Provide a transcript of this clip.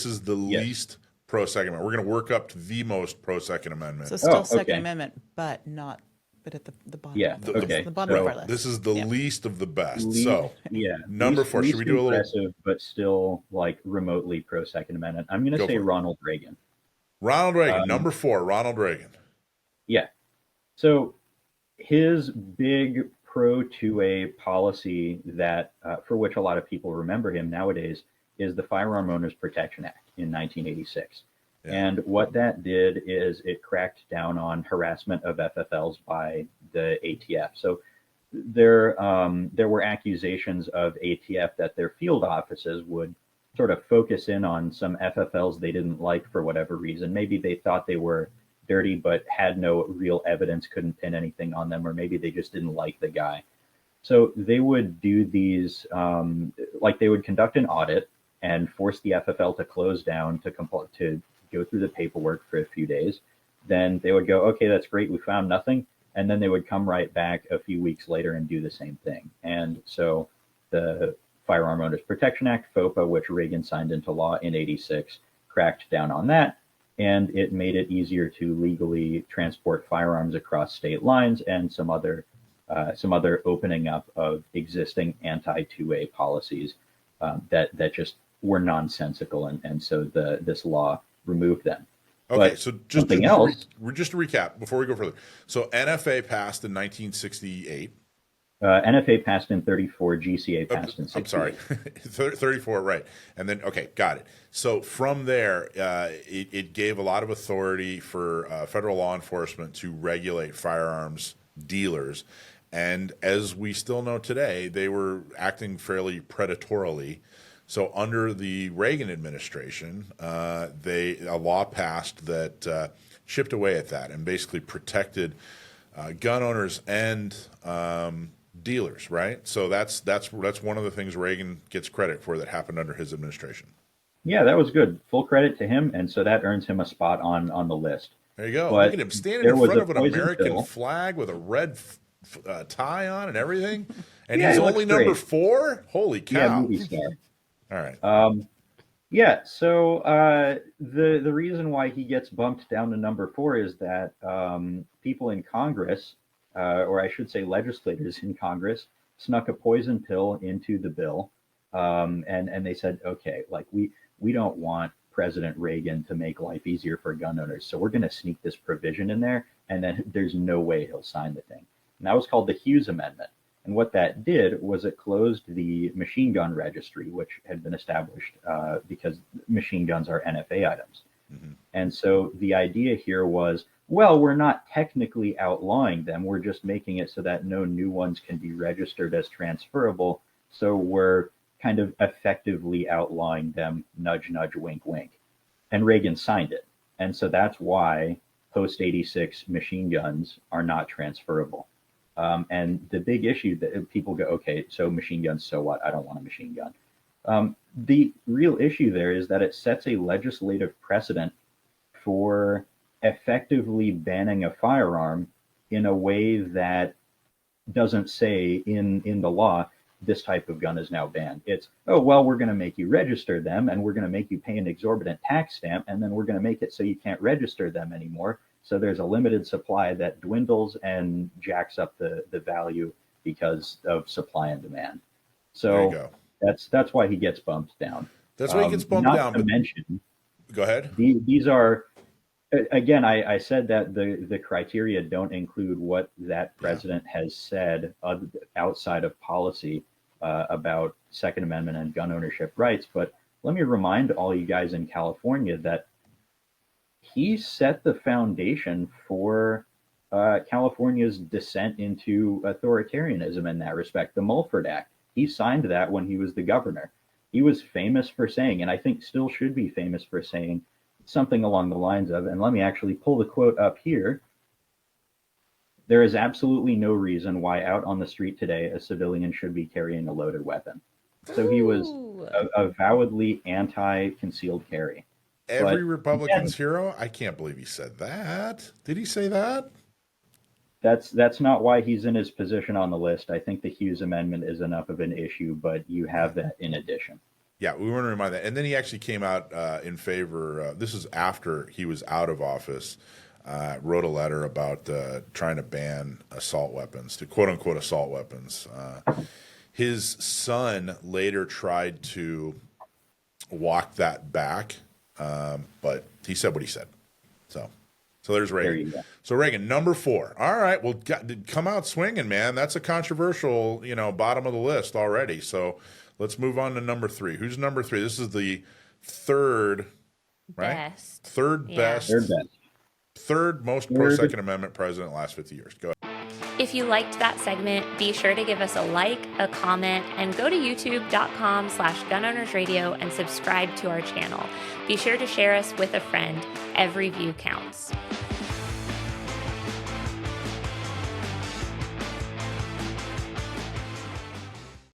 is the Yes. least pro-Second Amendment. We're going to work up to the most pro-Second Amendment. So still Oh, Second okay. Amendment, but not, but at the bottom. Yeah, Of the, okay. the bottom of our So list. This is the Yeah. least of the best. least, So, yeah, number least, 4, should we least do a little? impressive, but still like remotely pro Second Amendment. I'm going to Go say for it. Ronald Reagan. Ronald Reagan, Um, number 4, Ronald Reagan. yeah. So his big pro 2A policy that, for which a lot of people remember him nowadays, is the Firearm Owners Protection Act in 1986. Yeah. And what that did is it cracked down on harassment of FFLs by the ATF. So there were accusations of ATF that their field offices would sort of focus in on some FFLs they didn't like for whatever reason. Maybe they thought they were dirty but had no real evidence, couldn't pin anything on them, or maybe they just didn't like the guy. So they would do these, like they would conduct an audit and force the FFL to close down to go through the paperwork for a few days. Then they would go, okay, that's great, we found nothing. And then they would come right back a few weeks later and do the same thing. And so the Firearm Owners Protection Act, FOPA, which Reagan signed into law in '86, cracked down on that. And it made it easier to legally transport firearms across state lines and some other opening up of existing anti-2A policies that just were nonsensical. And so this law removed them. Okay, But so just something else. just to recap before we go further. So NFA passed in 1968. NFA passed in 34, GCA passed in 68. I'm sorry, 34, right. And then, okay, got it. So from there, it gave a lot of authority for federal law enforcement to regulate firearms dealers. And as we still know today, they were acting fairly predatorily. So under the Reagan administration, a law passed that chipped away at that and basically protected gun owners and dealers, right? So that's one of the things Reagan gets credit for that happened under his administration. Yeah, that was good. Full credit to him, and so that earns him a spot on the list. There you go. But look at him standing there in was front a of an poison American pill. flag with a red tie on and everything, and Yeah, he's it looks only number great. 4. Holy Yeah, cow! movie star. All right. Yeah, so the reason why he gets bumped down to number 4 is that people in Congress, or I should say legislators in Congress, snuck a poison pill into the bill, and they said, okay, like we don't want President Reagan to make life easier for gun owners, so we're going to sneak this provision in there, and then there's no way he'll sign the thing. And that was called the Hughes Amendment. And what that did was it closed the machine gun registry, which had been established because machine guns are NFA items. Mm-hmm. And so the idea here was, well, we're not technically outlawing them. We're just making it so that no new ones can be registered as transferable. So we're kind of effectively outlawing them, nudge, nudge, wink, wink. And Reagan signed it. And so that's why post 86 machine guns are not transferable. And the big issue that people go, okay, so machine guns, so what? I don't want a machine gun. The real issue there is that it sets a legislative precedent for effectively banning a firearm in a way that doesn't say in the law, this type of gun is now banned. It's, oh, well, we're going to make you register them and we're going to make you pay an exorbitant tax stamp, and then we're going to make it so you can't register them anymore. So there's a limited supply that dwindles and jacks up the value because of supply and demand. There you So go. that's why he gets bumped down. That's why he gets bumped Not down. to But mention, go ahead. these are, again, I said that the criteria don't include what that president has said outside of policy about Second Amendment and gun ownership rights. But let me remind all you guys in California that he set the foundation for California's descent into authoritarianism in that respect. The Mulford Act, he signed that when he was the governor. He was famous for saying, and I think still should be famous for saying, something along the lines of, and let me actually pull the quote up here, there is absolutely no reason why out on the street today a civilian should be carrying a loaded weapon. So he was avowedly anti-concealed carry. Every But Republican's again, hero? I can't believe he said that. Did he say that? that's not why he's in his position on the list. I think the Hughes Amendment is enough of an issue, but you have that in addition. Yeah, we want to remind that. And then he actually came out in favor. This is after he was out of office. Wrote a letter about trying to ban assault weapons, to quote unquote assault weapons. His son later tried to walk that back, but he said what he said. So there's Reagan. There you go. So Reagan, number 4. All right, well, come out swinging, man. That's a controversial, bottom of the list already. So let's move on to number 3. Who's number 3? This is the third, right? Best. Third Yeah. best. Third best. Third most pro-Second Amendment president in the last 50 years. Go ahead. If you liked that segment, be sure to give us a like, a comment, and go to youtube.com/gunownersradio and subscribe to our channel. Be sure to share us with a friend. Every view counts.